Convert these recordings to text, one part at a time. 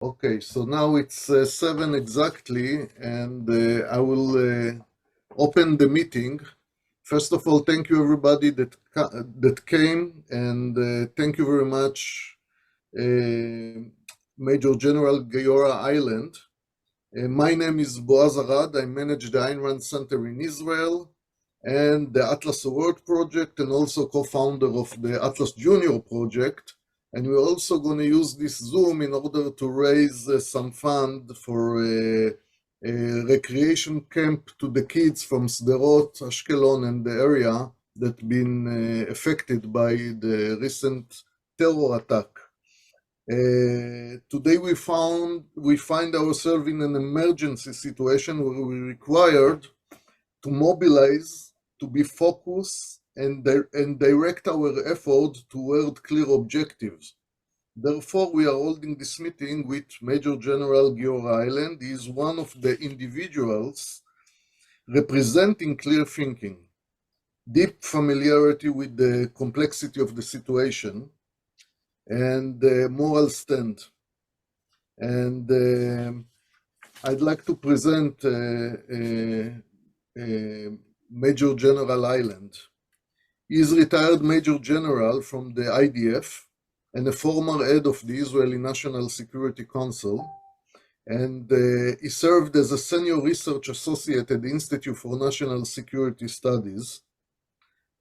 Okay, so now it's 7 exactly, and I will open the meeting. First of all, thank you everybody that came, and thank you very much, Major General Giora Eiland. My name is Boaz Arad. I manage the Ayn Rand Center in Israel and the Atlas Award Project, and also co-founder of the Atlas Junior Project. And we're also going to use this Zoom in order to raise some fund for a recreation camp to the kids from Sderot, Ashkelon, and the area that been affected by the recent terror attack. Today we find ourselves in an emergency situation where we're required to mobilize, to be focused, and direct our effort toward clear objectives. Therefore, we are holding this meeting with Major General Giora Eiland. He is one of the individuals representing clear thinking, deep familiarity with the complexity of the situation, and moral stand. And I'd like to present Major General Eiland. He is retired Major General from the IDF and a former head of the Israeli National Security Council. And he served as a senior research associate at the Institute for National Security Studies.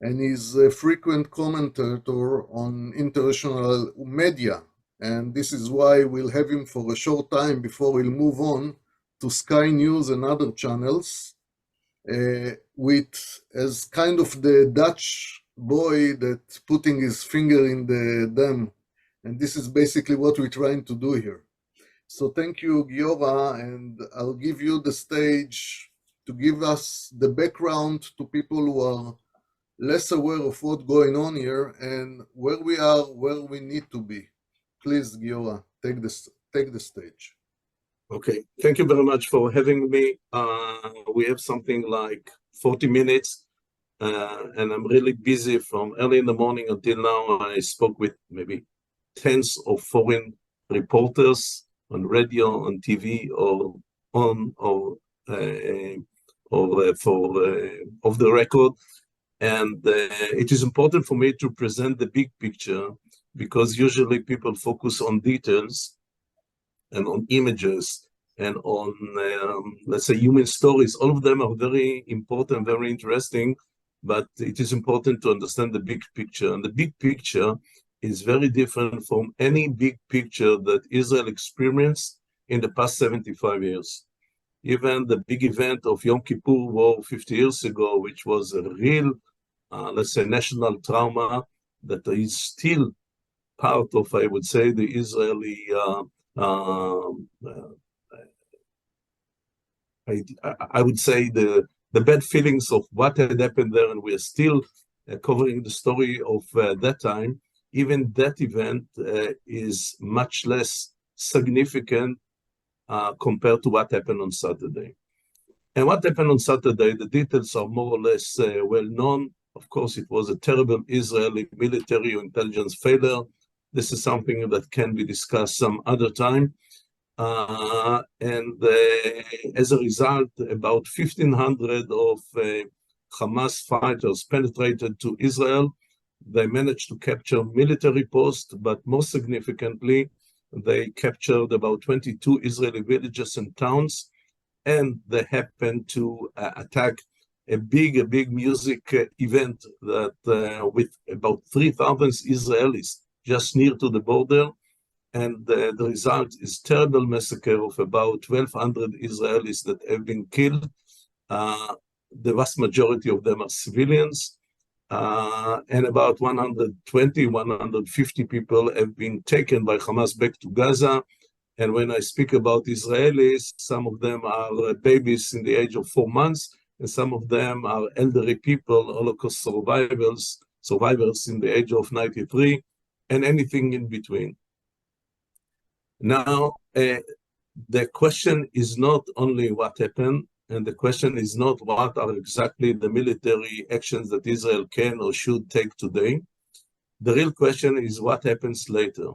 And he's a frequent commentator on international media. And this is why we'll have him for a short time before we'll move on to Sky News and other channels, with as kind of the Dutch boy that putting his finger in the dam. And this is basically what we're trying to do here. So thank you, Giora, and I'll give you the stage to give us the background to people who are less aware of what's going on here and where we are, where we need to be. Please, Giora, take the stage. Okay, thank you very much for having me. We have something like 40 minutes, and I'm really busy from early in the morning until now. I spoke with maybe tens of foreign reporters on radio, on TV, or off the record. And it is important for me to present the big picture, because usually people focus on details and on images and on, let's say, human stories. All of them are very important, very interesting, but it is important to understand the big picture. And the big picture is very different from any big picture that Israel experienced in the past 75 years. Even the big event of Yom Kippur War 50 years ago, which was a real, let's say, national trauma that is still part of, I would say, the Israeli, I would say the bad feelings of what had happened there, and we are still covering the story of that time. Even that event is much less significant compared to what happened on Saturday. And what happened on Saturday, the details are more or less well known. Of course, it was a terrible Israeli military or intelligence failure. This is something that can be discussed some other time. And as a result, about 1,500 of Hamas fighters penetrated to Israel. They managed to capture military posts, but more significantly, they captured about 22 Israeli villages and towns, and they happened to attack a big music event that with about 3,000 Israelis just near to the border. And the result is terrible massacre of about 1,200 Israelis that have been killed. The vast majority of them are civilians. And about 120, 150 people have been taken by Hamas back to Gaza. And when I speak about Israelis, some of them are babies in the age of 4 months, and some of them are elderly people, Holocaust survivors in the age of 93, and anything in between. Now, the question is not only what happened, and the question is not what are exactly the military actions that Israel can or should take today. The real question is what happens later.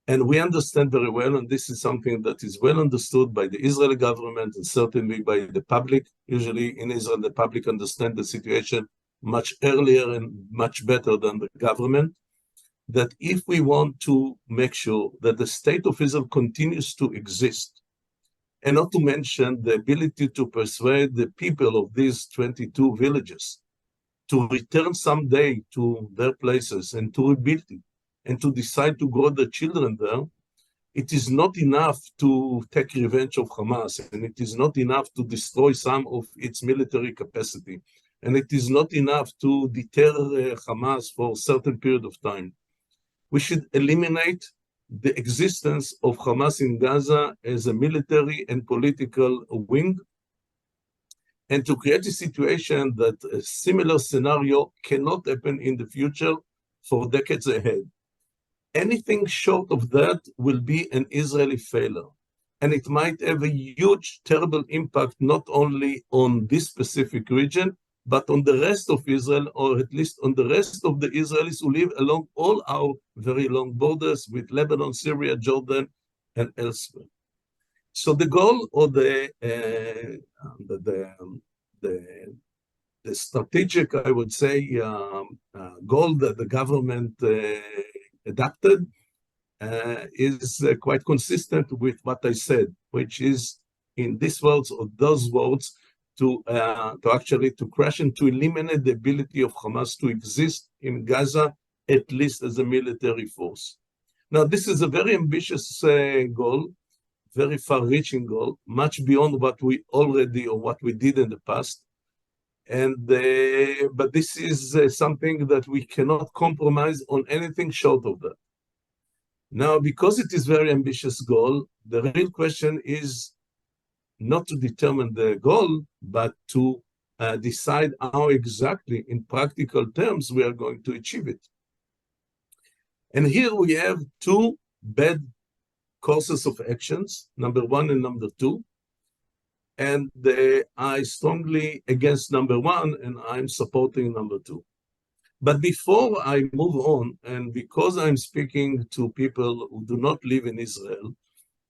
And we understand very well, and this is something that is well understood by the Israeli government and certainly by the public. Usually in Israel, the public understand the situation much earlier and much better than the government, that if we want to make sure that the state of Israel continues to exist, and not to mention the ability to persuade the people of these 22 villages to return someday to their places and to rebuild it, and to decide to grow their children there, it is not enough to take revenge of Hamas, and it is not enough to destroy some of its military capacity, and it is not enough to deter Hamas for a certain period of time. We should eliminate the existence of Hamas in Gaza as a military and political wing, and to create a situation that a similar scenario cannot happen in the future for decades ahead. Anything short of that will be an Israeli failure. And it might have a huge, terrible impact, not only on this specific region, but on the rest of Israel, or at least on the rest of the Israelis who live along all our very long borders with Lebanon, Syria, Jordan, and elsewhere. So the goal of the strategic, I would say, goal that the government adapted is quite consistent with what I said, which is in these words or those words to actually crush and to eliminate the ability of Hamas to exist in Gaza, at least as a military force. Now, this is a very ambitious goal, very far-reaching goal, much beyond what we already or what we did in the past. And but this is something that we cannot compromise on anything short of that. Now, because it is a very ambitious goal, the real question is not to determine the goal, but to decide how exactly, in practical terms, we are going to achieve it. And here we have two bad courses of actions, number one and number two. And I strongly against number one, and I'm supporting number two. But before I move on, and because I'm speaking to people who do not live in Israel,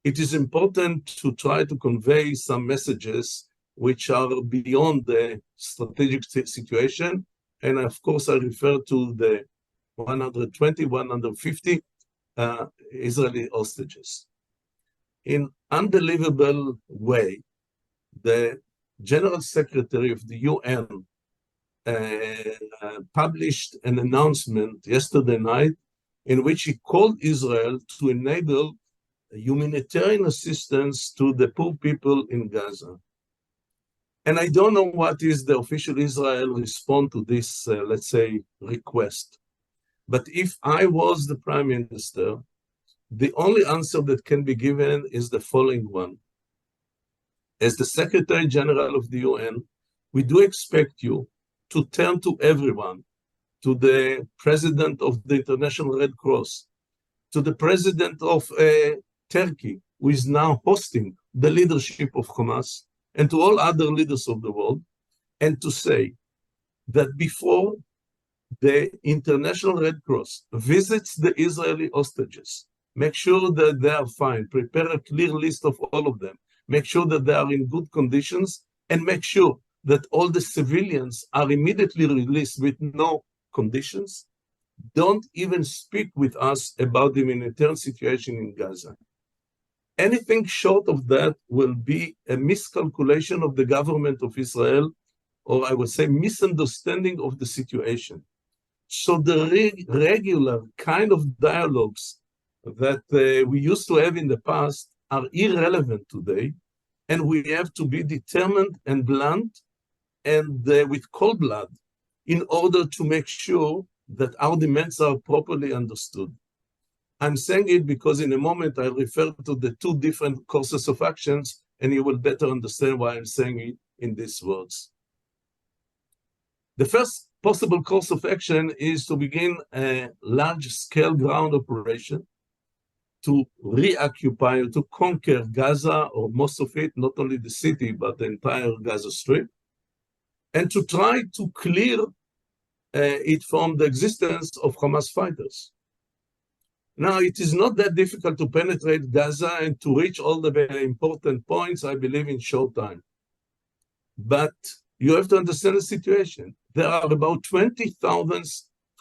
it is important to try to convey some messages which are beyond the strategic situation. And of course, I refer to the 120, 150 Israeli hostages. In unbelievable way, the General Secretary of the UN published an announcement yesterday night in which he called Israel to enable humanitarian assistance to the poor people in Gaza. And I don't know what is the official Israel response to this, let's say, request. But if I was the Prime Minister, the only answer that can be given is the following one. As the Secretary General of the UN, we do expect you to turn to everyone, to the President of the International Red Cross, to the President of Turkey, who is now hosting the leadership of Hamas, and to all other leaders of the world, and to say that before the International Red Cross visits the Israeli hostages, make sure that they are fine, prepare a clear list of all of them, make sure that they are in good conditions, and make sure that all the civilians are immediately released with no conditions. Don't even speak with us about the humanitarian situation in Gaza. Anything short of that will be a miscalculation of the government of Israel, or I would say misunderstanding of the situation. So the regular kind of dialogues that we used to have in the past are irrelevant today, and we have to be determined and blunt and with cold blood in order to make sure that our demands are properly understood. I'm saying it because in a moment I refer to the two different courses of actions, and you will better understand why I'm saying it in these words. The first possible course of action is to begin a large-scale ground operation to reoccupy, to conquer Gaza, or most of it, not only the city, but the entire Gaza Strip, and to try to clear it from the existence of Hamas fighters. Now, it is not that difficult to penetrate Gaza and to reach all the very important points, I believe, in short time. But you have to understand the situation. There are about 20,000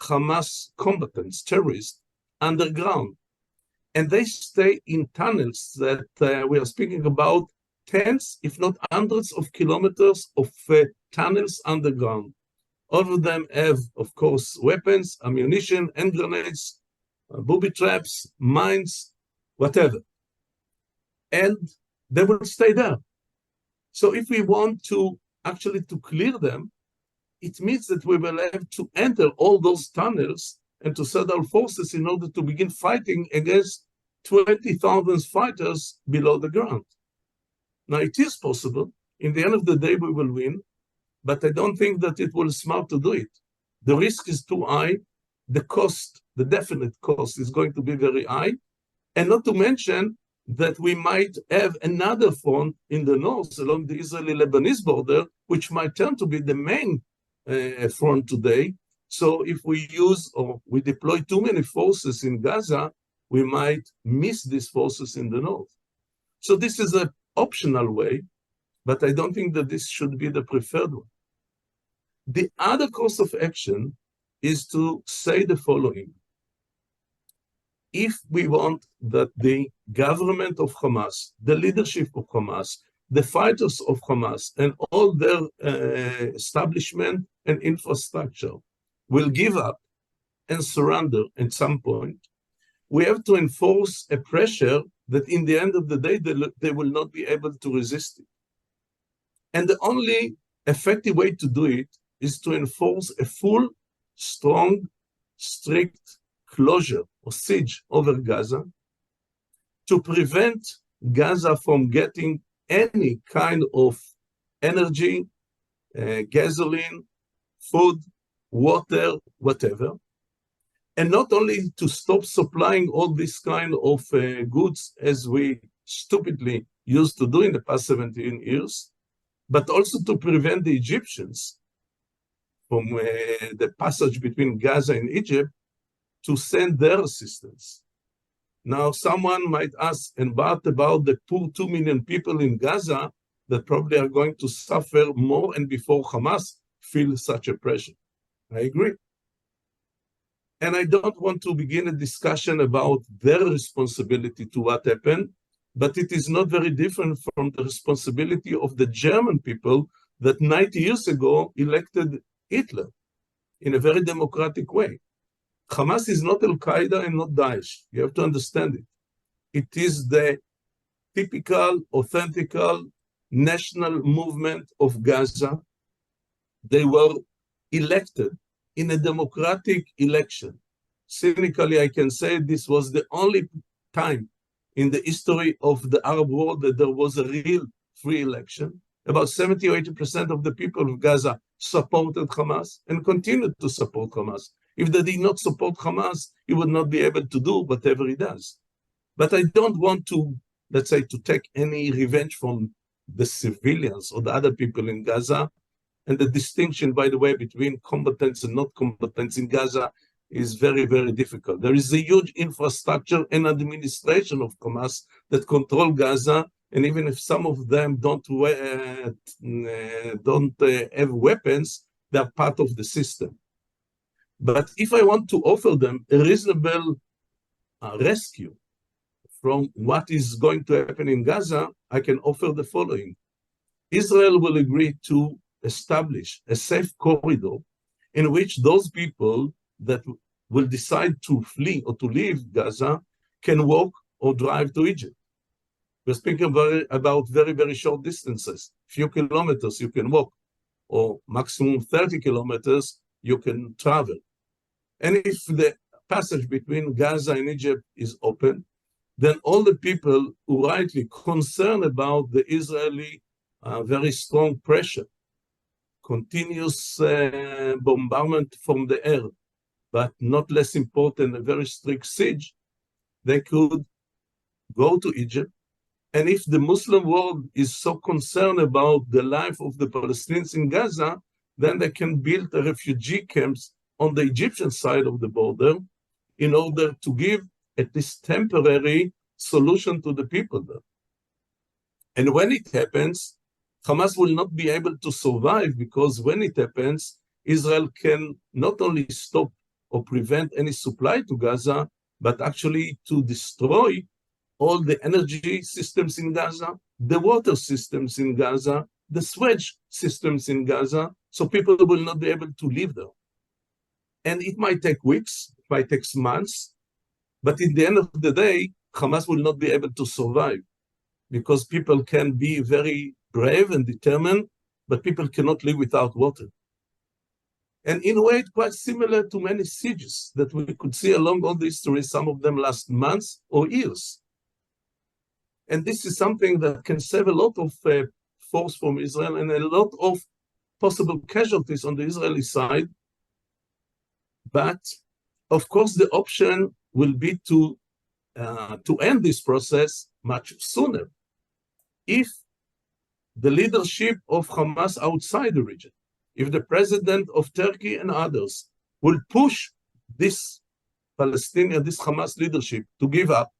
Hamas combatants, terrorists, underground. And they stay in tunnels that we are speaking about tens, if not hundreds of kilometers of tunnels underground. All of them have, of course, weapons, ammunition, hand grenades, booby traps, mines, whatever. And they will stay there. So if we want to actually to clear them, it means that we will have to enter all those tunnels and to set our forces in order to begin fighting against 20,000 fighters below the ground. Now, it is possible. In the end of the day, we will win, but I don't think that it will be smart to do it. The risk is too high. The cost, the definite cost, is going to be very high. And not to mention that we might have another front in the north along the Israeli-Lebanese border, which might turn to be the main front today. So if we use or we deploy too many forces in Gaza, we might miss these forces in the north. So this is an optional way, but I don't think that this should be the preferred one. The other course of action is to say the following. If we want that the government of Hamas, the leadership of Hamas, the fighters of Hamas, and all their establishment and infrastructure will give up and surrender at some point, we have to enforce a pressure that in the end of the day, they will not be able to resist it. And the only effective way to do it is to enforce a full, strong, strict closure or siege over Gaza to prevent Gaza from getting any kind of energy, gasoline, food, water, whatever. And not only to stop supplying all this kind of goods as we stupidly used to do in the past 17 years, but also to prevent the Egyptians from the passage between Gaza and Egypt to send their assistance. Now, someone might ask, and what about the poor 2 million people in Gaza that probably are going to suffer more and before Hamas feel such a pressure? I agree. And I don't want to begin a discussion about their responsibility to what happened, but it is not very different from the responsibility of the German people that 90 years ago elected Hitler in a very democratic way. Hamas is not Al-Qaeda and not Daesh. You have to understand it. It is the typical, authentic, national movement of Gaza. They were elected in a democratic election. Cynically, I can say this was the only time in the history of the Arab world that there was a real free election. About 70 or 80% of the people of Gaza supported Hamas and continued to support Hamas. If they did not support Hamas, he would not be able to do whatever he does. But I don't want to, let's say, to take any revenge from the civilians or the other people in Gaza. And the distinction, by the way, between combatants and not combatants in Gaza is very, very difficult. There is a huge infrastructure and administration of Hamas that control Gaza, and even if some of them don't have weapons, they're part of the system. But if I want to offer them a reasonable rescue from what is going to happen in Gaza, I can offer the following. Israel will agree to establish a safe corridor in which those people that will decide to flee or to leave Gaza can walk or drive to Egypt. We're speaking about very, very short distances, few kilometers you can walk, or maximum 30 kilometers you can travel. And if the passage between Gaza and Egypt is open, then all the people who rightly concerned about the Israeli very strong pressure, continuous bombardment from the air, but not less important, a very strict siege, they could go to Egypt. And if the Muslim world is so concerned about the life of the Palestinians in Gaza, then they can build a refugee camps on the Egyptian side of the border in order to give at least temporary solution to the people there. And when it happens, Hamas will not be able to survive, because when it happens, Israel can not only stop or prevent any supply to Gaza, but actually to destroy all the energy systems in Gaza, the water systems in Gaza, the sewage systems in Gaza, so people will not be able to live there. And it might take weeks, it might take months, but in the end of the day, Hamas will not be able to survive, because people can be very brave and determined, but people cannot live without water. And in a way, it's quite similar to many sieges that we could see along all the history, some of them last months or years. And this is something that can save a lot of force from Israel and a lot of possible casualties on the Israeli side. But of course, the option will be to end this process much sooner if the leadership of Hamas outside the region, if the president of Turkey and others will push this Palestinian, this Hamas leadership to give up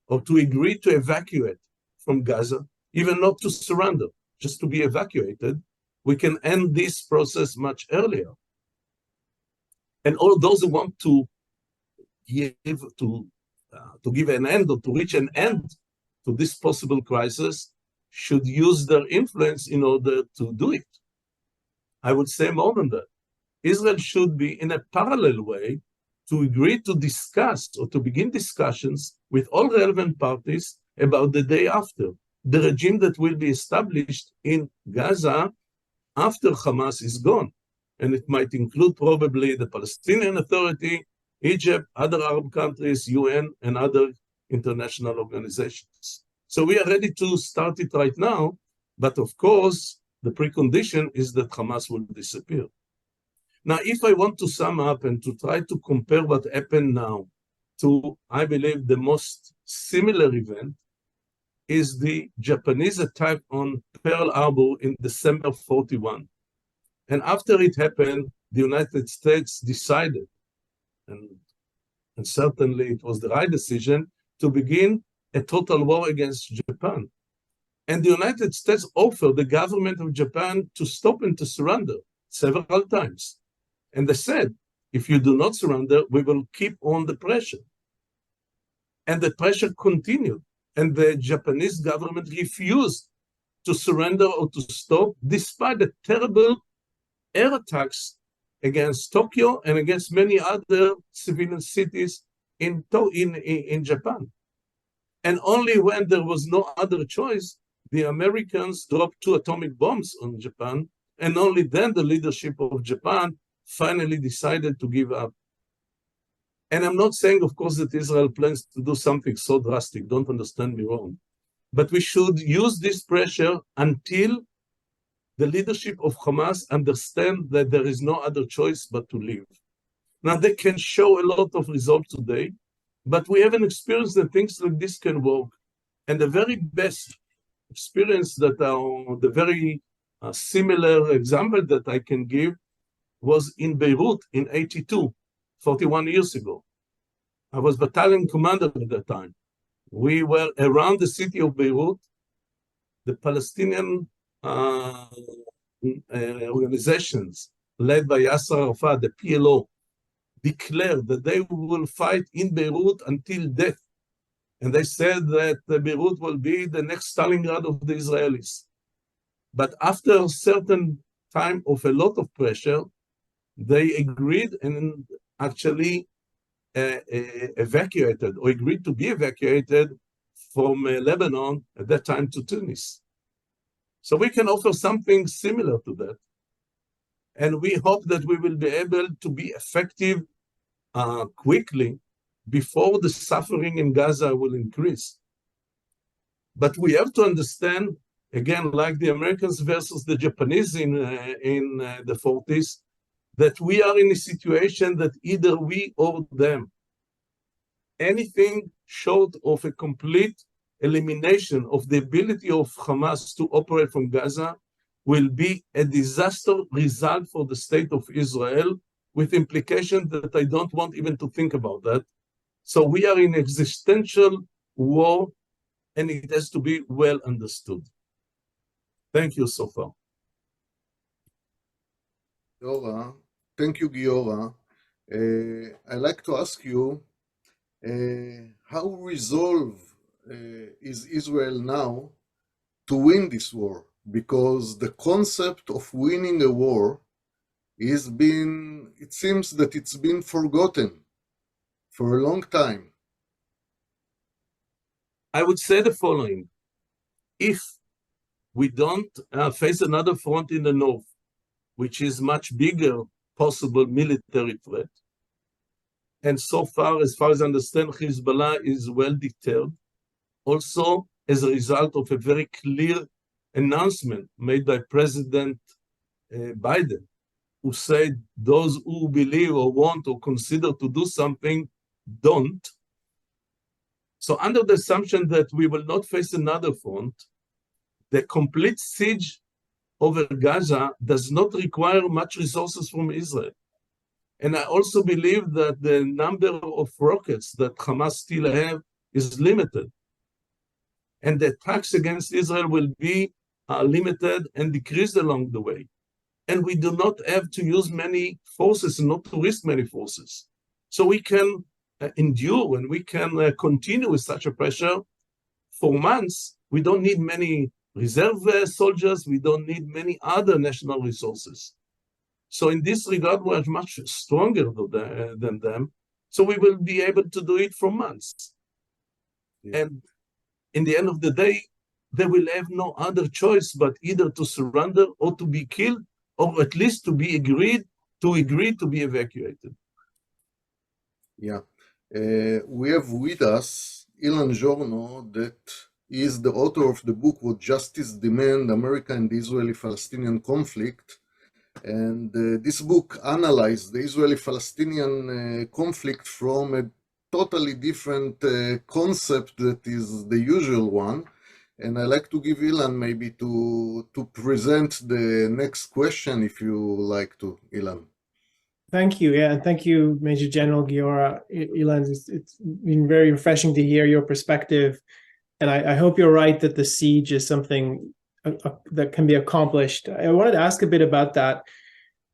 or to agree to evacuate from Gaza, even not to surrender, just to be evacuated, we can end this process much earlier. And all those who want to give an end or to reach an end to this possible crisis should use their influence in order to do it. I would say more than that. Israel should be in a parallel way to agree to discuss or to begin discussions with all relevant parties about the day after, the regime that will be established in Gaza after Hamas is gone. And it might include probably the Palestinian Authority, Egypt, other Arab countries, UN, and other international organizations. So we are ready to start it right now, but of course, the precondition is that Hamas will disappear. Now, if I want to sum up and to try to compare what happened now to, I believe, the most similar event is the Japanese attack on Pearl Harbor in December 41. And after it happened, the United States decided, and certainly it was the right decision, to begin a total war against Japan. And the United States offered the government of Japan to stop and to surrender several times. And they said, if you do not surrender, we will keep on the pressure. And the pressure continued. And the Japanese government refused to surrender or to stop, despite the terrible air attacks against Tokyo and against many other civilian cities in Japan. And only when there was no other choice, the Americans dropped 2 atomic bombs on Japan, and only then the leadership of Japan finally decided to give up. And I'm not saying, of course, that Israel plans to do something so drastic, don't understand me wrong. But we should use this pressure until the leadership of Hamas understand that there is no other choice but to leave. Now, they can show a lot of results today, but we haven't experienced that things like this can work. And the very best experience that the very similar example that I can give was in Beirut in 82, 41 years ago. I was battalion commander at that time. We were around the city of Beirut. The Palestinian organizations led by Yasser Arafat, the PLO, declared that they will fight in Beirut until death. And they said that Beirut will be the next Stalingrad of the Israelis. But after a certain time of a lot of pressure, they agreed and actually evacuated or agreed to be evacuated from Lebanon at that time to Tunis. So we can offer something similar to that. And we hope that we will be able to be effective quickly before the suffering in Gaza will increase. But we have to understand, again, like the Americans versus the Japanese in the 40s, that we are in a situation that either we or them. Anything short of a complete elimination of the ability of Hamas to operate from Gaza will be a disaster result for the state of Israel, with implications that I don't want even to think about that. So we are in existential war, and it has to be well understood. Thank you so far. Giora, thank you, Giora. I'd like to ask you, how resolved is Israel now to win this war? Because the concept of winning a war it seems that it's been forgotten for a long time. I would say the following. If we don't face another front in the north, which is much bigger possible military threat, and so far as I understand, Hezbollah is well deterred, also as a result of a very clear announcement made by President Biden, who said those who believe or want or consider to do something don't. So under the assumption that we will not face another front, the complete siege over Gaza does not require much resources from Israel. And I also believe that the number of rockets that Hamas still have is limited. And the attacks against Israel will be limited and decreased along the way. And we do not have to use many forces and not to risk many forces. So we can endure and we can continue with such a pressure for months. We don't need many reserve soldiers. We don't need many other national resources. So in this regard, we are much stronger than them. So we will be able to do it for months. Yeah. And in the end of the day, they will have no other choice but either to surrender or to be killed, or at least to be agreed to be evacuated. Yeah. We have with us Ilan Giorno, that is the author of the book What Justice Demand, America and the Israeli-Palestinian Conflict. And this book analyzed the Israeli-Palestinian conflict from a totally different concept that is the usual one. And I'd like to give Ilan maybe to present the next question, if you like to, Ilan. Thank you. Yeah, and thank you, Major General Giora Eiland. It's been very refreshing to hear your perspective. And I hope you're right that the siege is something that can be accomplished. I wanted to ask a bit about that.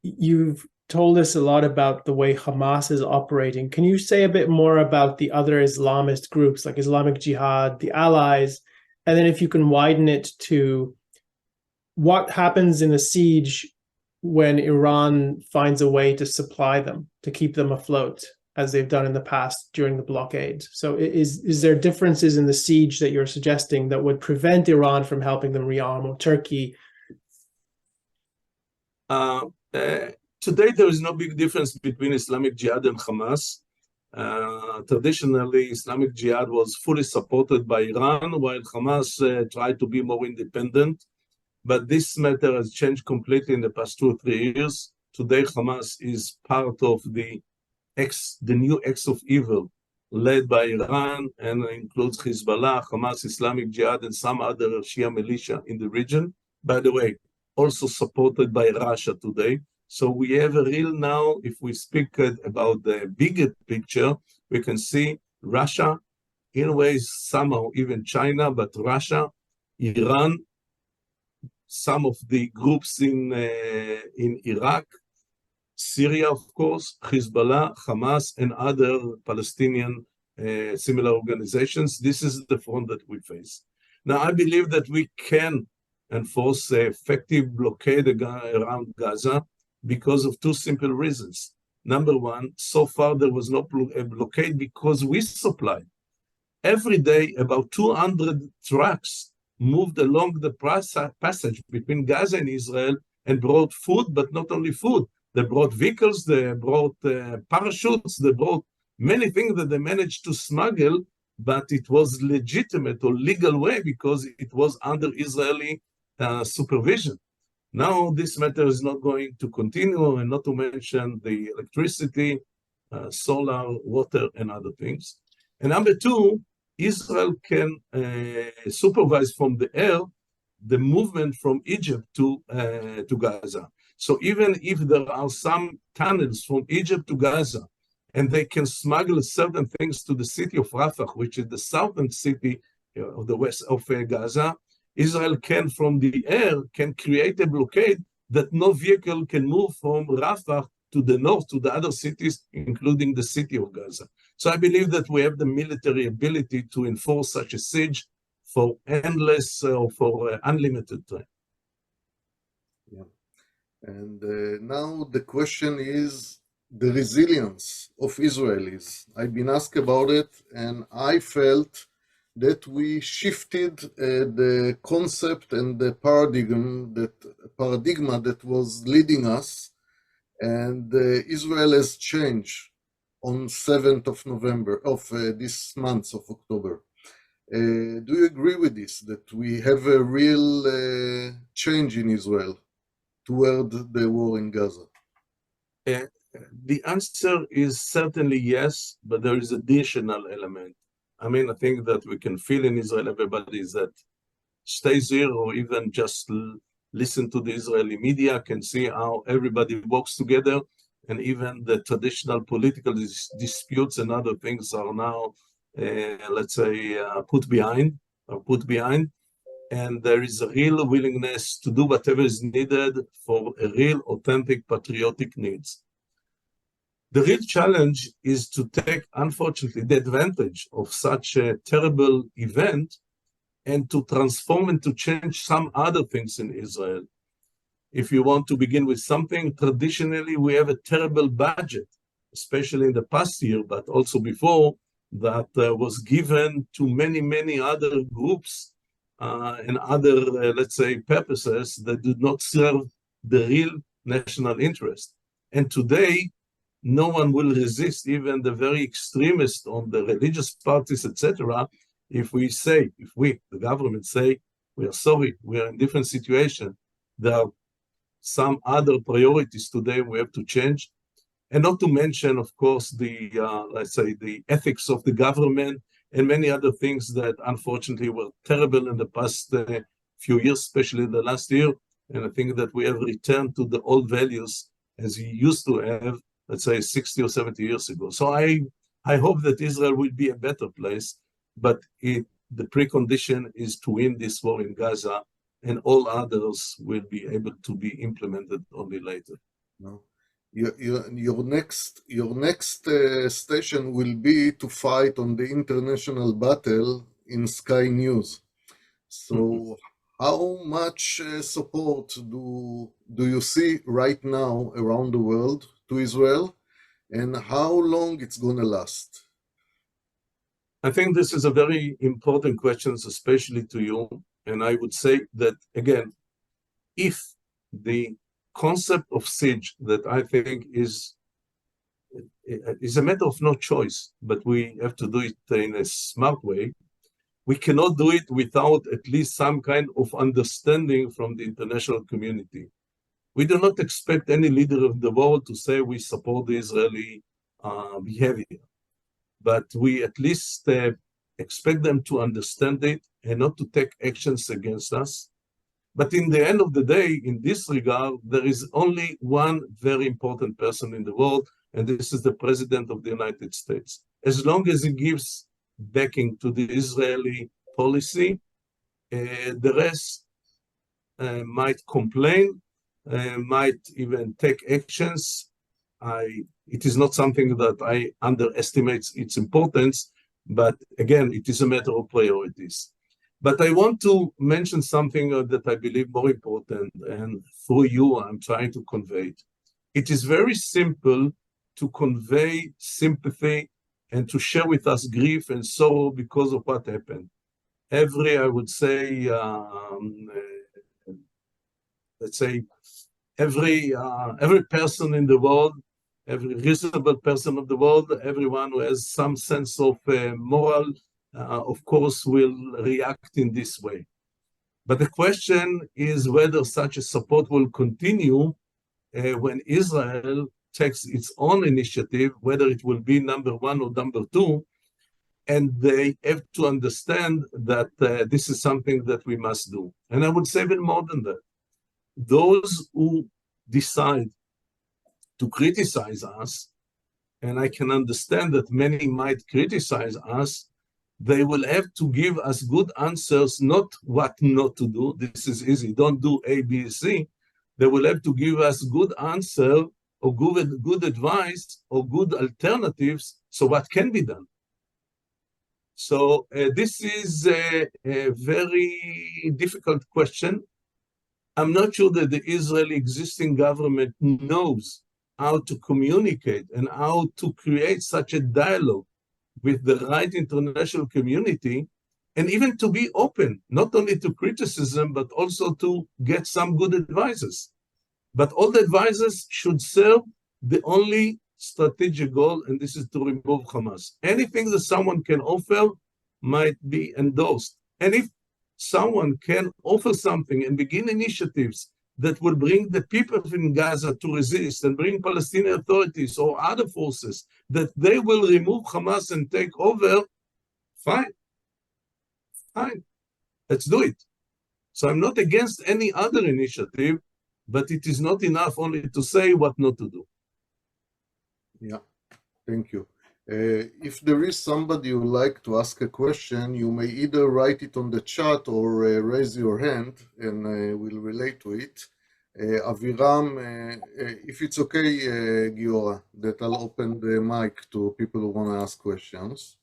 You've told us a lot about the way Hamas is operating. Can you say a bit more about the other Islamist groups like Islamic Jihad, the allies, and then if you can widen it to what happens in a siege when Iran finds a way to supply them, to keep them afloat, as they've done in the past during the blockade? So is there differences in the siege that you're suggesting that would prevent Iran from helping them rearm, or Turkey? Today, there is no big difference between Islamic Jihad and Hamas. Traditionally, Islamic Jihad was fully supported by Iran, while Hamas tried to be more independent. But this matter has changed completely in the past 2 or 3 years. Today, Hamas is part of the new X of evil led by Iran, and includes Hezbollah, Hamas, Islamic Jihad, and some other Shia militia in the region. By the way, also supported by Russia today. So we have a real now, if we speak about the bigger picture, we can see Russia, in ways somehow even China, but Russia, Iran, some of the groups in Iraq, Syria, of course, Hezbollah, Hamas, and other Palestinian similar organizations. This is the front that we face. Now, I believe that we can enforce an effective blockade around Gaza because of 2 simple reasons. Number one, so far there was no blockade because we supplied. Every day, about 200 trucks moved along the passage between Gaza and Israel and brought food, but not only food. They brought vehicles, they brought parachutes, they brought many things that they managed to smuggle, but it was legitimate or legal way because it was under Israeli supervision. Now this matter is not going to continue, and not to mention the electricity, solar, water, and other things. And number two, Israel can supervise from the air the movement from Egypt to Gaza. So even if there are some tunnels from Egypt to Gaza, and they can smuggle certain things to the city of Rafah, which is the southern city of the west of Gaza, Israel can, from the air, can create a blockade that no vehicle can move from Rafah to the north, to the other cities, including the city of Gaza. So I believe that we have the military ability to enforce such a siege for endless or for unlimited time. Yeah. And now the question is the resilience of Israelis. I've been asked about it, and I felt that we shifted the concept and the paradigm that was leading us, and Israel has changed on 7th of November of this month of October. Do you agree with this, that we have a real change in Israel toward the war in Gaza? The answer is certainly yes, but there is additional element. I mean, I think that we can feel in Israel, everybody that stays here or even just listen to the Israeli media can see how everybody works together, and even the traditional political disputes and other things are now, let's say, put behind. And there is a real willingness to do whatever is needed for a real authentic patriotic needs. The real challenge is to take, unfortunately, the advantage of such a terrible event and to transform and to change some other things in Israel. If you want to begin with something, traditionally we have a terrible budget, especially in the past year, but also before, that was given to many, many other groups and other, let's say, purposes that did not serve the real national interest. And today, no one will resist, even the very extremists on the religious parties, etc., if we, the government say, we are sorry, we are in a different situation, there are some other priorities today we have to change. And not to mention, of course, the, let's say, the ethics of the government and many other things that unfortunately were terrible in the past few years, especially the last year. And I think that we have returned to the old values as we used to have, let's say, 60 or 70 years ago. So I hope that Israel will be a better place, but the precondition is to win this war in Gaza, and all others will be able to be implemented only later. No. Your next station will be to fight on the international battle in Sky News. So how much support do you see right now around the world to Israel, and how long it's going to last? I think this is a very important question, especially to you. And I would say that, again, if the concept of siege that I think is a matter of no choice, but we have to do it in a smart way, we cannot do it without at least some kind of understanding from the international community. We do not expect any leader of the world to say we support the Israeli behavior, but we at least expect them to understand it and not to take actions against us. But in the end of the day, in this regard, there is only one very important person in the world, and this is the President of the United States. As long as he gives backing to the Israeli policy, the rest might complain, might even take actions. It is not something that I underestimate its importance, but again, it is a matter of priorities. But I want to mention something that I believe more important, and through you, I'm trying to convey it. It is very simple to convey sympathy and to share with us grief and sorrow because of what happened. I would say, let's say, every person in the world, every reasonable person of the world, everyone who has some sense of moral, of course, will react in this way. But the question is whether such a support will continue when Israel takes its own initiative, whether it will be number one or number two, and they have to understand that this is something that we must do. And I would say even more than that. Those who decide to criticize us and I can understand that many might criticize us, they will have to give us good answers, not what not to do. This is easy. Don't do A, B, C. They will have to give us good answer or good advice or good alternatives. So what can be done? So this is a very difficult question. I'm not sure that the Israeli existing government knows how to communicate and how to create such a dialogue with the right international community, and even to be open, not only to criticism, but also to get some good advices. But all the advisors should serve the only strategic goal, and this is to remove Hamas. Anything that someone can offer might be endorsed. And if someone can offer something and begin initiatives that will bring the people in Gaza to resist and bring Palestinian authorities or other forces, that they will remove Hamas and take over, fine. Let's do it. So I'm not against any other initiative, but it is not enough only to say what not to do. Yeah, thank you. If there is somebody who would like to ask a question, you may either write it on the chat or raise your hand, and we'll relate to it. Aviram, if it's okay, Giora, that I'll open the mic to people who want to ask questions.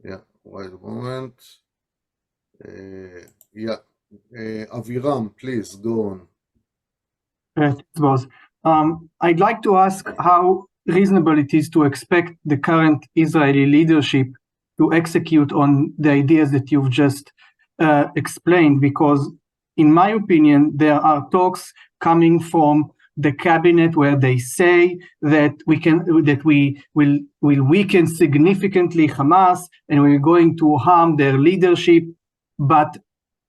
Yeah, wait a moment. Yeah, Aviram, please go on. It was. I'd like to ask how reasonable it is to expect the current Israeli leadership to execute on the ideas that you've just explained, because in my opinion, there are talks coming from the cabinet where they say that we will weaken significantly Hamas and we're going to harm their leadership, but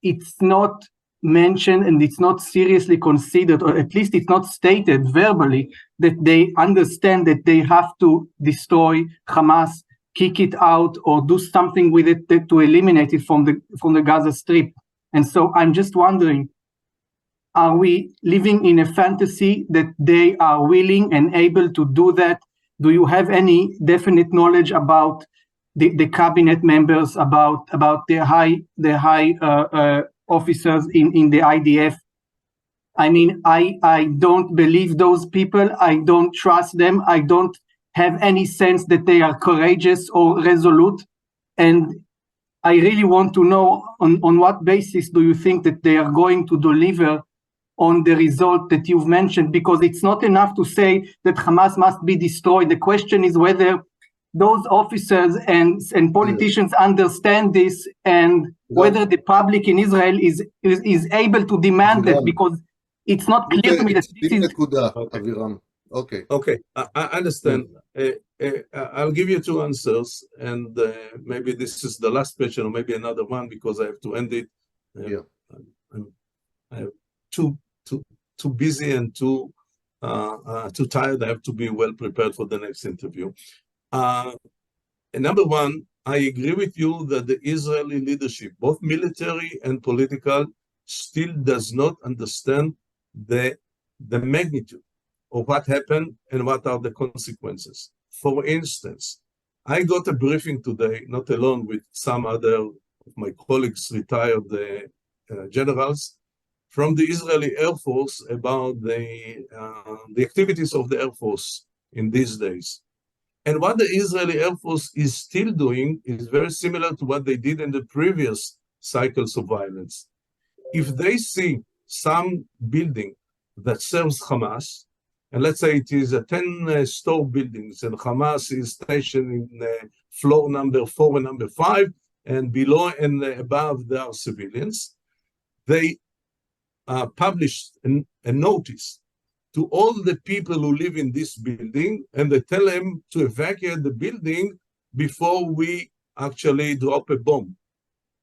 it's not mentioned and it's not seriously considered, or at least it's not stated verbally, that they understand that they have to destroy Hamas, kick it out, or do something with it to eliminate it from the Gaza Strip. And so I'm just wondering, are we living in a fantasy that they are willing and able to do that? Do you have any definite knowledge about the cabinet members, about the high officers in the IDF? I mean, I don't believe those people. I don't trust them. I don't have any sense that they are courageous or resolute. And I really want to know on what basis do you think that they are going to deliver on the result that you've mentioned? Because it's not enough to say that Hamas must be destroyed. The question is whether those officers and politicians understand this, and whether the public in Israel is able to demand that, because it's not clear to me that this is... Okay. Okay, I understand. I'll give you two answers, and maybe this is the last question, or maybe another one, because I have to end it. I'm too busy and too tired. I have to be well prepared for the next interview. Number one, I agree with you that the Israeli leadership, both military and political, still does not understand the magnitude of what happened and what are the consequences. For instance, I got a briefing today, not alone, with some other of my colleagues, retired generals, from the Israeli Air Force about the activities of the Air Force in these days. And what the Israeli Air Force is still doing is very similar to what they did in the previous cycles of violence. If they see some building that serves Hamas, and let's say it is a 10-store buildings, and Hamas is stationed in floor number 4 and number 5, and below and above there are civilians, they published a notice to all the people who live in this building, and they tell them to evacuate the building before we actually drop a bomb.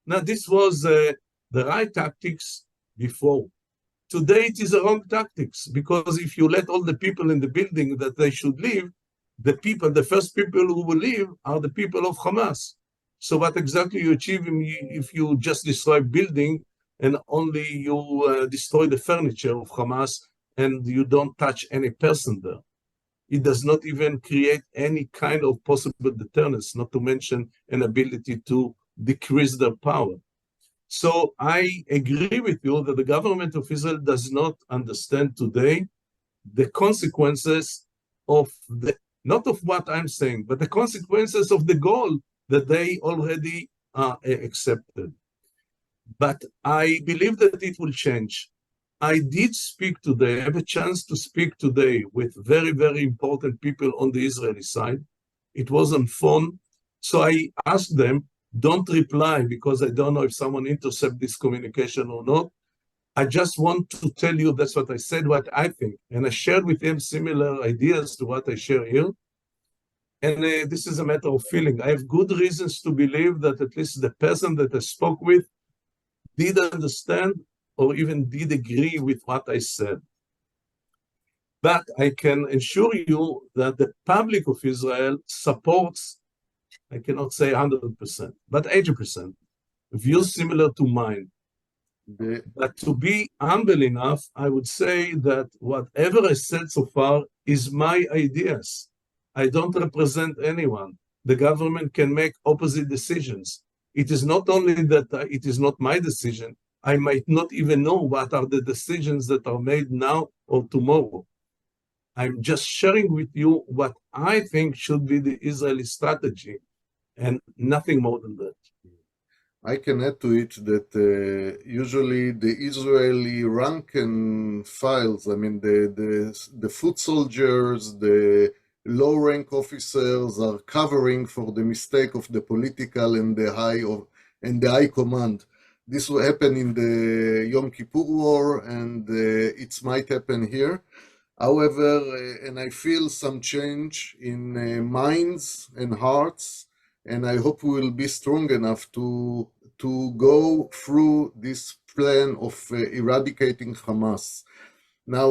Now, this was the right tactics before. Today, it is the wrong tactics, because if you let all the people in the building that they should leave, the first people who will leave are the people of Hamas. So what exactly you achieve if you just destroy building and only you destroy the furniture of Hamas and you don't touch any person there? It does not even create any kind of possible deterrence, not to mention an ability to decrease their power. So I agree with you that the government of Israel does not understand today the consequences of the, not of what I'm saying, but the consequences of the goal that they already accepted. But I believe that it will change. I did speak today, I have a chance to speak today with very, very important people on the Israeli side. It was on phone. So I asked them, don't reply because I don't know if someone intercept this communication or not. I just want to tell you that's what I said, what I think. And I shared with them similar ideas to what I share here. And this is a matter of feeling. I have good reasons to believe that at least the person that I spoke with did understand or even did agree with what I said. But I can assure you that the public of Israel supports, I cannot say 100%, but 80%, views similar to mine. But to be humble enough, I would say that whatever I said so far is my ideas. I don't represent anyone. The government can make opposite decisions. It is not only that it is not my decision, I might not even know what are the decisions that are made now or tomorrow. I'm just sharing with you what I think should be the Israeli strategy and nothing more than that. I can add to it that usually the Israeli rank and files, I mean the foot soldiers, the low rank officers are covering for the mistake of the political and the high command. This will happen in the Yom Kippur War, and it might happen here. However, and I feel some change in minds and hearts, and I hope we will be strong enough to go through this plan of eradicating Hamas. Now,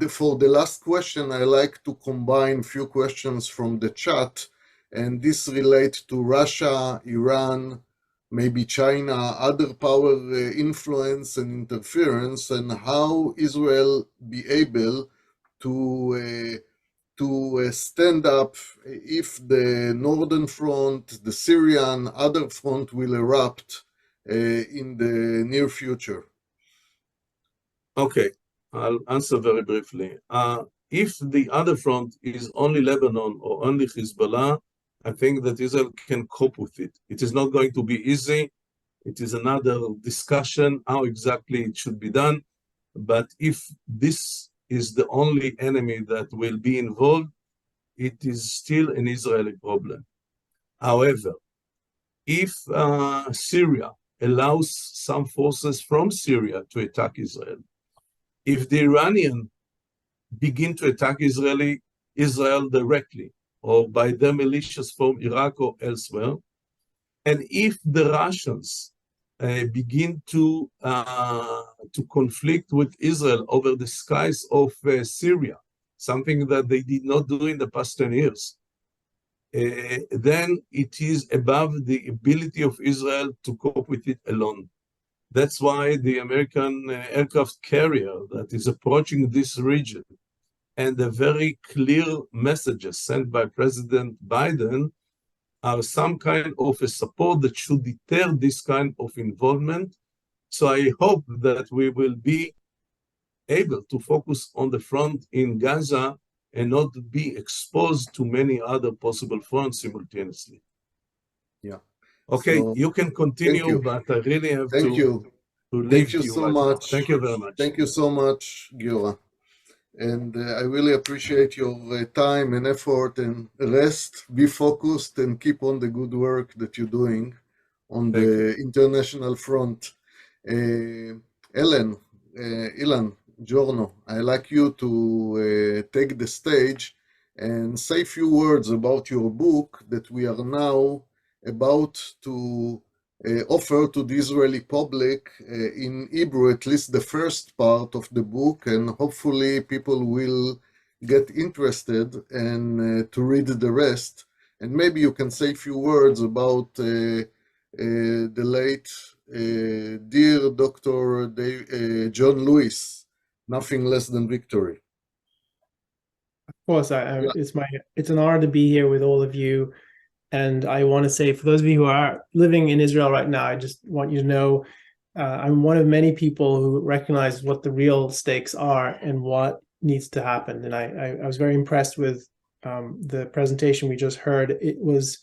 for the last question, I like to combine few questions from the chat, and this relates to Russia, Iran, maybe China, other power influence and interference, and how Israel be able to stand up if the Northern Front, the Syrian, other front will erupt in the near future. Okay, I'll answer very briefly. If the other front is only Lebanon or only Hezbollah, I think that Israel can cope with it. It is not going to be easy. It is another discussion how exactly it should be done. But if this is the only enemy that will be involved, it is still an Israeli problem. However, if Syria allows some forces from Syria to attack Israel, if the Iranians begin to attack Israel directly or by their militias from Iraq or elsewhere, and if the Russians begin to conflict with Israel over the skies of Syria, something that they did not do in the past 10 years, then it is above the ability of Israel to cope with it alone. That's why the American aircraft carrier that is approaching this region and the very clear messages sent by President Biden are some kind of a support that should deter this kind of involvement. So I hope that we will be able to focus on the front in Gaza and not be exposed to many other possible fronts simultaneously. Yeah. Okay, So, you can continue, you. but I really have to leave Thank you you so right much. now. Thank you very much. Thank you so much, Giora. And I really appreciate your time and effort and rest. Be focused and keep on the good work that you're doing on the international front. Ilan, Giorno, I'd like you to take the stage and say a few words about your book that we are now about to offer to the Israeli public in Hebrew, at least the first part of the book, and hopefully people will get interested and to read the rest. And maybe you can say a few words about the late dear Dr. John Lewis, Nothing Less Than Victory. Of course, it's an honor to be here with all of you. And I want to say, for those of you who are living in Israel right now, I just want you to know I'm one of many people who recognize what the real stakes are and what needs to happen. And I was very impressed with the presentation we just heard. It was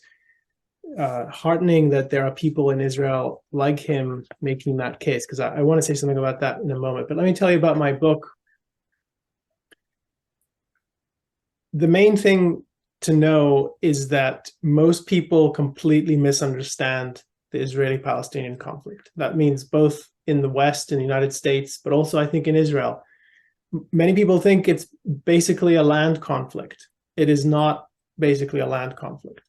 heartening that there are people in Israel like him making that case, because I want to say something about that in a moment. But let me tell you about my book. The main thing to know is that most people completely misunderstand the Israeli-Palestinian conflict. That means both in the West, in the United States, but also I think in Israel. Many people think it's basically a land conflict. It is not basically a land conflict.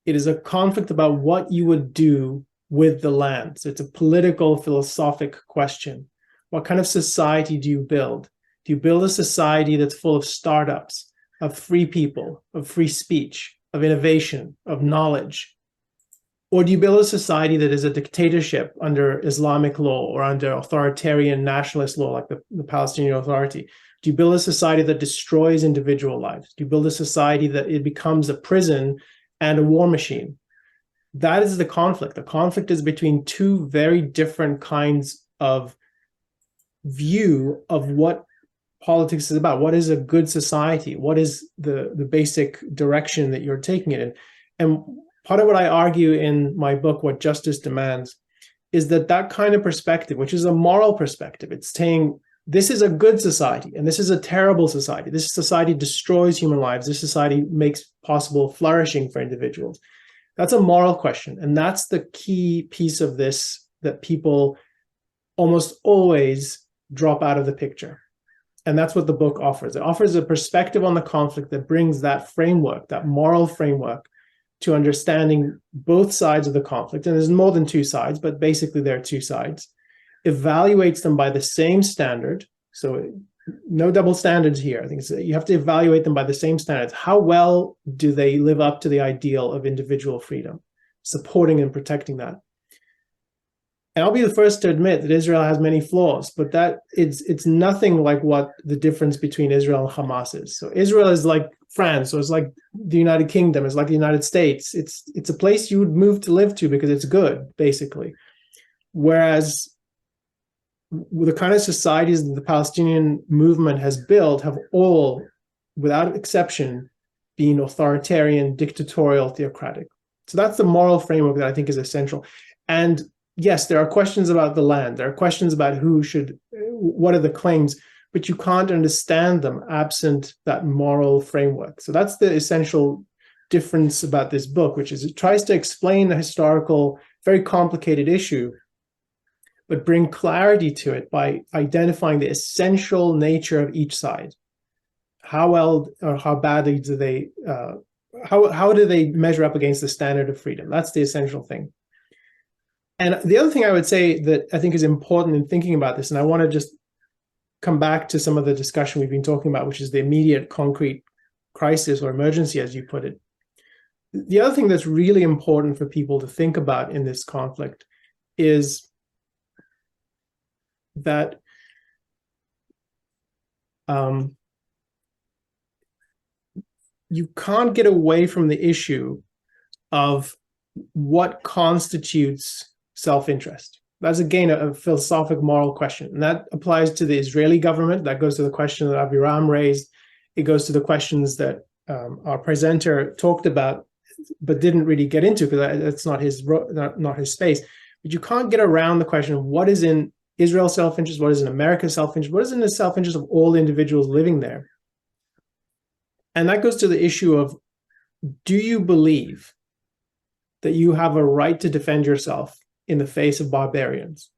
It is a conflict about what you would do with the land. So it's a political, philosophic question. What kind of society do you build? Do you build a society that's full of startups, of free people, of free speech, of innovation, of knowledge? Or do you build a society that is a dictatorship under Islamic law or under authoritarian nationalist law, like the Palestinian Authority? Do you build a society that destroys individual lives? Do you build a society that it becomes a prison and a war machine? That is the conflict. The conflict is between two very different kinds of view of what politics is about. What is a good society? What is the basic direction that you're taking it in? And part of what I argue in my book, What Justice Demands, is that kind of perspective, which is a moral perspective, it's saying this is a good society and this is a terrible society. This society destroys human lives. This society makes possible flourishing for individuals. That's a moral question. And that's the key piece of this that people almost always drop out of the picture. And that's what the book offers. It offers a perspective on the conflict that brings that framework, that moral framework, to understanding both sides of the conflict. And there's more than two sides, but basically there are two sides. Evaluates them by the same standard. So no double standards here. I think you have to evaluate them by the same standards. How well do they live up to the ideal of individual freedom, supporting and protecting that? And I'll be the first to admit that Israel has many flaws, but that it's nothing like what the difference between Israel and Hamas is. So Israel is like France, or it's like the United Kingdom, it's like the United States. It's a place you would move to live to because it's good, basically. Whereas the kind of societies that the Palestinian movement has built have all, without exception, been authoritarian, dictatorial, theocratic. So that's the moral framework that I think is essential. And yes, there are questions about the land. There are questions about what are the claims, but you can't understand them absent that moral framework. So that's the essential difference about this book, which is it tries to explain the historical, very complicated issue, but bring clarity to it by identifying the essential nature of each side. How well or how badly do they, how do they measure up against the standard of freedom? That's the essential thing. And the other thing I would say that I think is important in thinking about this, and I want to just come back to some of the discussion we've been talking about, which is the immediate concrete crisis or emergency, as you put it. The other thing that's really important for people to think about in this conflict is that you can't get away from the issue of what constitutes self-interest. That's, again, a philosophic moral question. And that applies to the Israeli government. That goes to the question that Aviram raised. It goes to the questions that our presenter talked about, but didn't really get into because that's not his space. But you can't get around the question of what is in Israel's self-interest, what is in America's self-interest, what is in the self-interest of all individuals living there. And that goes to the issue of, do you believe that you have a right to defend yourself in the face of barbarians?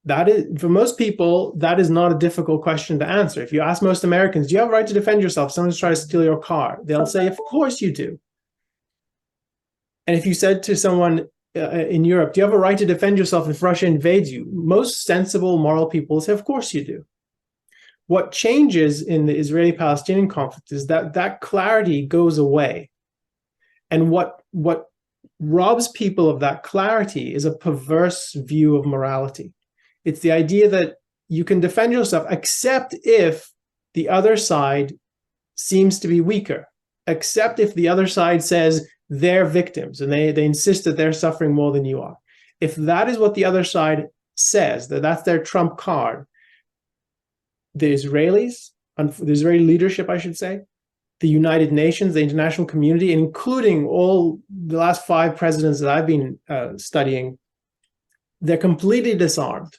That is, for most people, that is not a difficult question to answer. If you ask most Americans, do you have a right to defend yourself? Someone's trying to steal your car. They'll say, of course you do. And if you said to someone in Europe, do you have a right to defend yourself if Russia invades you? Most sensible, moral people say, of course you do. What changes in the Israeli-Palestinian conflict is that that clarity goes away. And what robs people of that clarity is a perverse view of morality. It's the idea that you can defend yourself except if the other side seems to be weaker, except if the other side says they're victims and they insist that they're suffering more than you are. If that is what the other side says, that's their trump card, the Israelis, the Israeli leadership, I should say, the United Nations, the international community, including all the last 5 presidents that I've been studying, they're completely disarmed.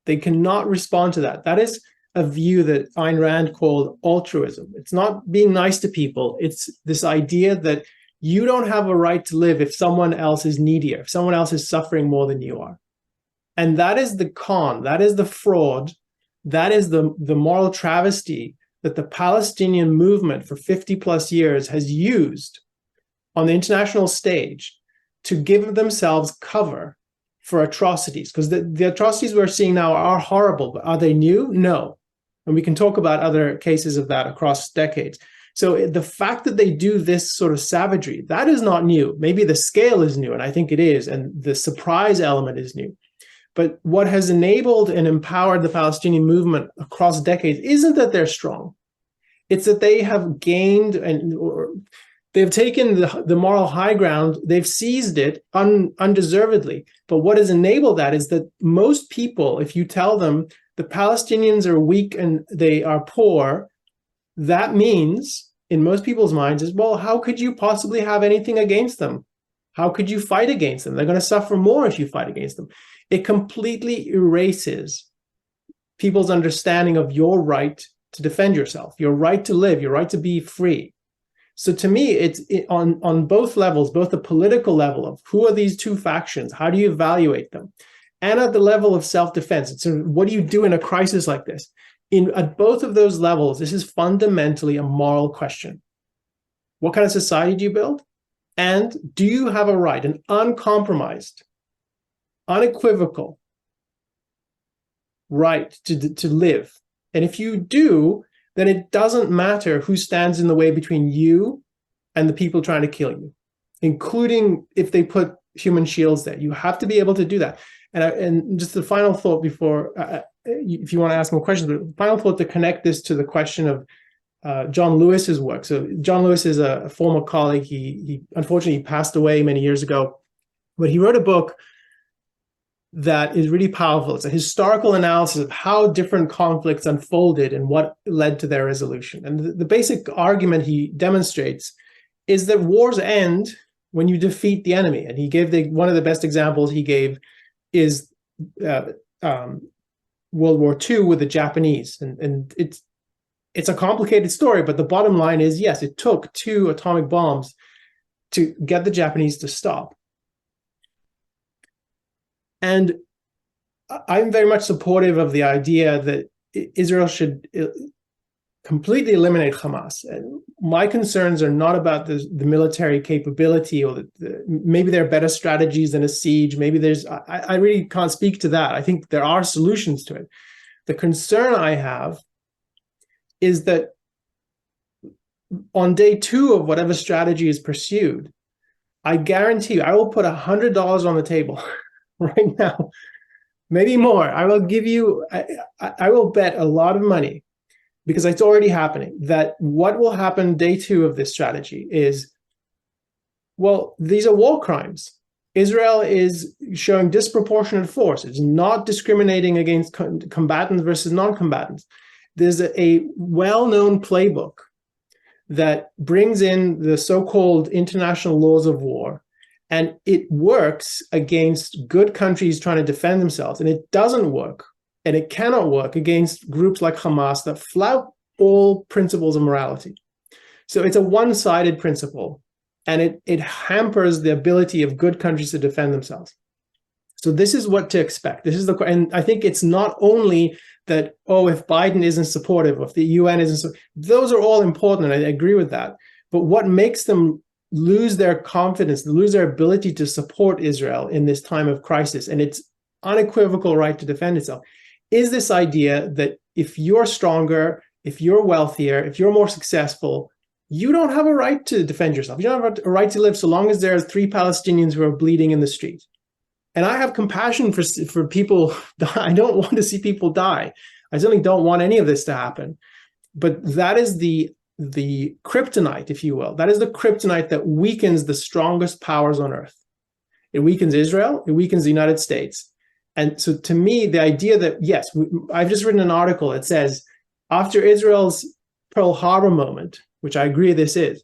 They cannot respond to that. That is a view that Ayn Rand called altruism. It's not being nice to people. It's this idea that you don't have a right to live if someone else is needier, if someone else is suffering more than you are. And that is the con, that is the fraud, that is the moral travesty that the Palestinian movement for 50 plus years has used on the international stage to give themselves cover for atrocities. Because the atrocities we're seeing now are horrible, but are they new? No. And we can talk about other cases of that across decades. So the fact that they do this sort of savagery, that is not new. Maybe the scale is new, and I think it is, and the surprise element is new. But what has enabled and empowered the Palestinian movement across decades isn't that they're strong. It's that they have gained or they've taken the moral high ground, they've seized it undeservedly. But what has enabled that is that most people, if you tell them the Palestinians are weak and they are poor, that means, in most people's minds, is, well, how could you possibly have anything against them? How could you fight against them? They're going to suffer more if you fight against them. It completely erases people's understanding of your right to defend yourself, your right to live, your right to be free. So to me, it's on both levels, both the political level of who are these two factions, how do you evaluate them, and at the level of self-defense. It's what do you do in a crisis like this? At both of those levels, this is fundamentally a moral question. What kind of society do you build? And do you have a right, an uncompromised, unequivocal right to live? And if you do, then it doesn't matter who stands in the way between you and the people trying to kill you, including if they put human shields there. You have to be able to do that. And just the final thought before, if you want to ask more questions, but the final thought to connect this to the question of John Lewis's work. So John Lewis is a former colleague. He unfortunately passed away many years ago, but he wrote a book that is really powerful. It's a historical analysis of how different conflicts unfolded and what led to their resolution. And the basic argument he demonstrates is that wars end when you defeat the enemy. And he gave one of the best examples he gave is World War II with the Japanese. And it's a complicated story, but the bottom line is, yes, it took 2 atomic bombs to get the Japanese to stop. And I'm very much supportive of the idea that Israel should completely eliminate Hamas. My concerns are not about the military capability, or maybe there are better strategies than a siege. Maybe I really can't speak to that. I think there are solutions to it. The concern I have is that on day 2 of whatever strategy is pursued, I guarantee you, I will put $100 on the table right now, maybe more. I will give you, I will bet a lot of money, because it's already happening, that what will happen day 2 of this strategy is, well, these are war crimes. Israel is showing disproportionate force. It's not discriminating against combatants versus non-combatants. There's a well-known playbook that brings in the so-called international laws of war, and it works against good countries trying to defend themselves. And it doesn't work, and it cannot work against groups like Hamas that flout all principles of morality. So it's a one-sided principle, and it hampers the ability of good countries to defend themselves. So this is what to expect. And I think it's not only that, oh, if Biden isn't supportive, if the UN isn't, those are all important, and I agree with that. But what makes them lose their confidence, lose their ability to support Israel in this time of crisis, and its unequivocal right to defend itself, is this idea that if you're stronger, if you're wealthier, if you're more successful, you don't have a right to defend yourself. You don't have a right to live so long as there are 3 Palestinians who are bleeding in the street. And I have compassion for people. I don't want to see people die. I certainly don't want any of this to happen. But that is the kryptonite, if you will. That is the kryptonite that weakens the strongest powers on earth. It weakens Israel, it weakens the United States. And so to me, the idea that, yes, I've just written an article that says, after Israel's Pearl Harbor moment, which I agree this is,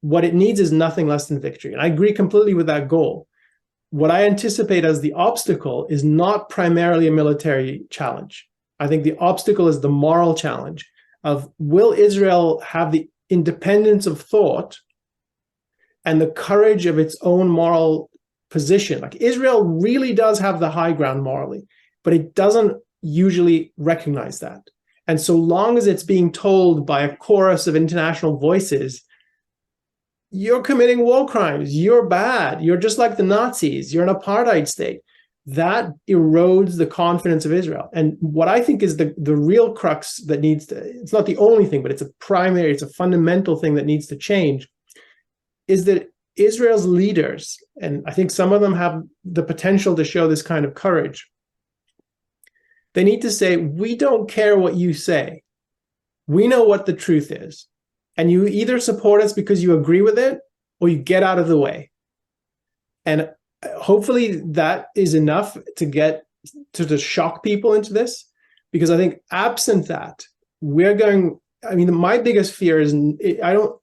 what it needs is nothing less than victory. And I agree completely with that goal. What I anticipate as the obstacle is not primarily a military challenge. I think the obstacle is the moral challenge of, will Israel have the independence of thought and the courage of its own moral position? Like, Israel really does have the high ground morally, but it doesn't usually recognize that. And so long as it's being told by a chorus of international voices, you're committing war crimes, you're bad, you're just like the Nazis, you're an apartheid state, that erodes the confidence of Israel. And what I think is the real crux that needs to, it's not the only thing, but it's a fundamental thing that needs to change, is that Israel's leaders, and I think some of them have the potential to show this kind of courage, they need to say, we don't care what you say. We know what the truth is. And you either support us because you agree with it, or you get out of the way. And hopefully that is enough to shock people into this, because I think absent that, my biggest fear is, I don't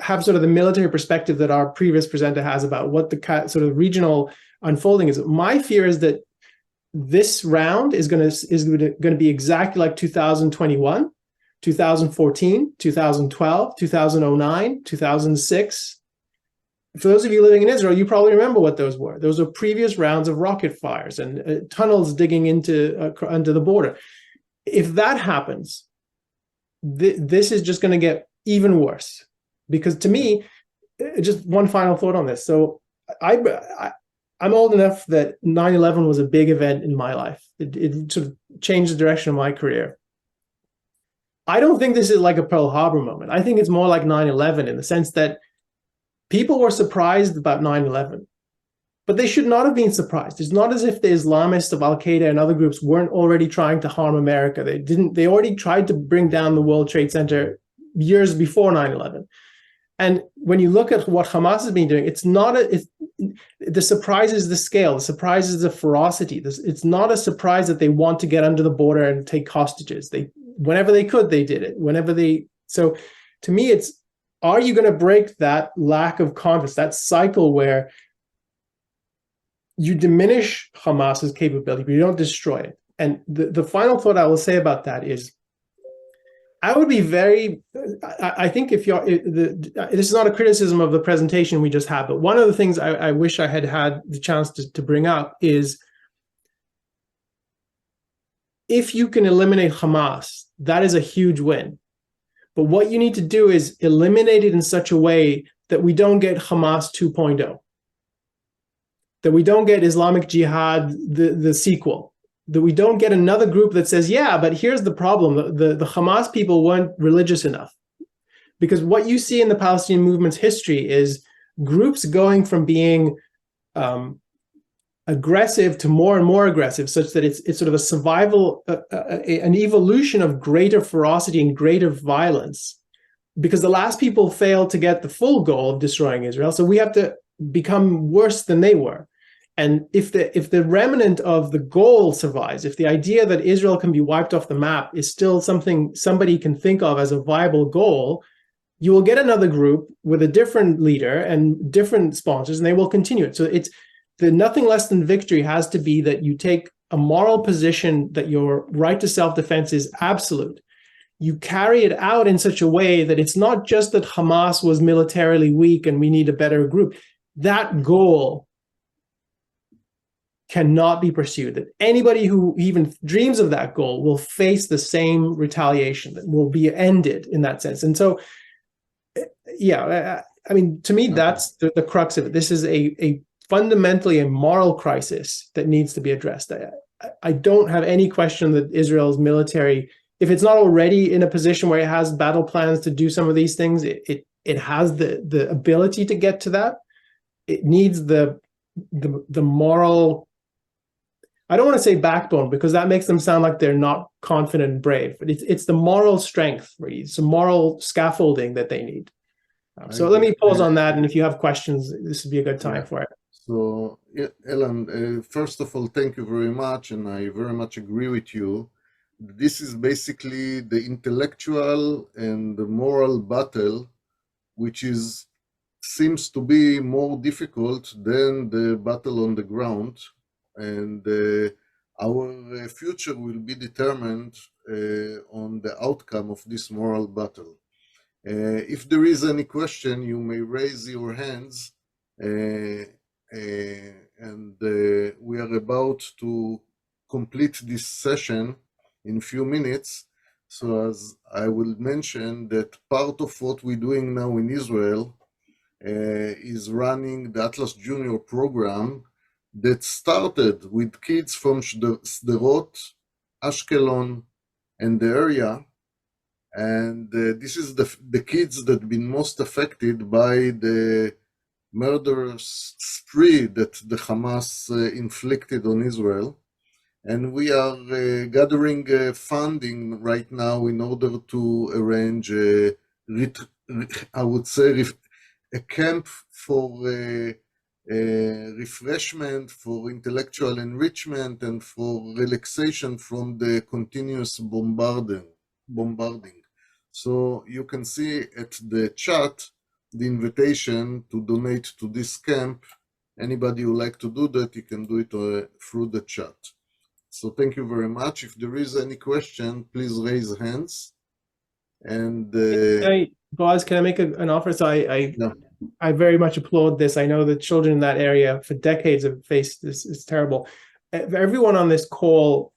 have sort of the military perspective that our previous presenter has about what the sort of regional unfolding is. My fear is that this round is going to be exactly like 2021, 2014, 2012, 2009, 2006. For those of you living in Israel, you probably remember what those were. Those were previous rounds of rocket fires and tunnels digging into the border. If that happens, this is just going to get even worse. Because to me, just one final thought on this. So I'm old enough that 9/11 was a big event in my life. It sort of changed the direction of my career. I don't think this is like a Pearl Harbor moment. I think it's more like 9/11 in the sense that people were surprised about 9/11, but they should not have been surprised. It's not as if the Islamists of Al-Qaeda and other groups weren't already trying to harm America. They already tried to bring down the World Trade Center years before 9/11. And when you look at what Hamas has been doing, the surprise is the scale, the surprise is the ferocity. It's not a surprise that they want to get under the border and take hostages. Whenever they could, they did it. So to me, are you going to break that lack of confidence, that cycle where you diminish Hamas's capability, but you don't destroy it? And the final thought I will say about that is, I would be I think this is not a criticism of the presentation we just had, but one of the things I wish I had the chance to bring up is, if you can eliminate Hamas, that is a huge win. But what you need to do is eliminate it in such a way that we don't get Hamas 2.0, that we don't get Islamic Jihad, the sequel, that we don't get another group that says, yeah, but here's the problem. The Hamas people weren't religious enough. Because what you see in the Palestinian movement's history is groups going from being aggressive to more and more aggressive, such that it's sort of a survival, an evolution of greater ferocity and greater violence, because the last people failed to get the full goal of destroying Israel. So we have to become worse than they were. And if the remnant of the goal survives, if the idea that Israel can be wiped off the map is still something somebody can think of as a viable goal, you will get another group with a different leader and different sponsors, and they will continue it. So it's the nothing less than victory has to be that you take a moral position that your right to self-defense is absolute. You carry it out in such a way that it's not just that Hamas was militarily weak and we need a better group. That goal cannot be pursued. That anybody who even dreams of that goal will face the same retaliation that will be ended in that sense. And so, yeah, I mean, to me, that's the crux of it. This is a fundamentally a moral crisis that needs to be addressed. I don't have any question that Israel's military, if it's not already in a position where it has battle plans to do some of these things, it has the ability to get to that. It needs the moral I don't want to say backbone because that makes them sound like they're not confident and brave, but it's the moral strength, really. It's a moral scaffolding that they need. So let me pause on that, and if you have questions, this would be a good time for it. So, Eiland, first of all, thank you very much, and I very much agree with you. This is basically the intellectual and the moral battle, which seems to be more difficult than the battle on the ground, and our future will be determined on the outcome of this moral battle. If there is any question, you may raise your hands, and we are about to complete this session in a few minutes. So as I will mention that part of what we're doing now in Israel is running the Atlas Junior program that started with kids from Sderot, Ashkelon, and the area. And this is the kids that have been most affected by the murderous spree that the Hamas inflicted on Israel. And we are gathering funding right now in order to arrange, I would say, a camp for refreshment, for intellectual enrichment, and for relaxation from the continuous bombarding. So you can see at the chat the invitation to donate to this camp. Anybody who like to do that, you can do it through the chat. So thank you very much. If there is any question, please raise hands. And Boaz, can I make an offer? So I very much applaud this. I know the children in that area for decades have faced this. It's terrible. Everyone on this call,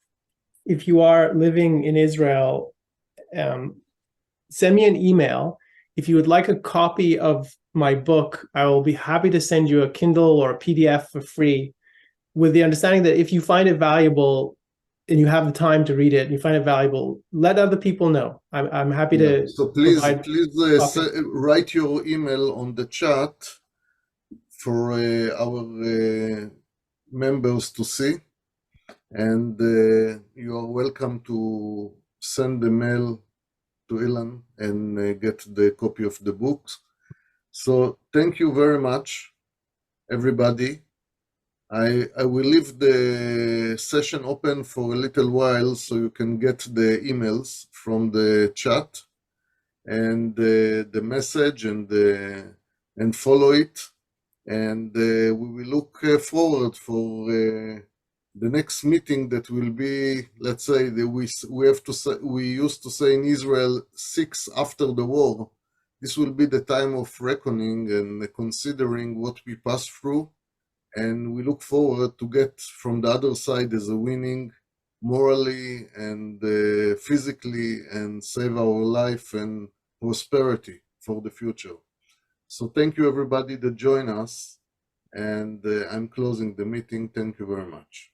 if you are living in Israel, send me an email. If you would like a copy of my book, I will be happy to send you a Kindle or a PDF for free, with the understanding that if you find it valuable and you have the time to read it and you find it valuable, let other people know. I'm happy to. So please write your email on the chat for our members to see, and you are welcome to send the mail to Eiland and get the copy of the books. So thank you very much, everybody. I will leave the session open for a little while so you can get the emails from the chat and the message and follow it. And we will look forward for the next meeting that will be, let's say, we used to say in Israel 6 after the war. This will be the time of reckoning and considering what we passed through. And we look forward to get from the other side as a winning morally and physically, and save our life and prosperity for the future. So thank you everybody that joined us, and I'm closing the meeting. Thank you very much.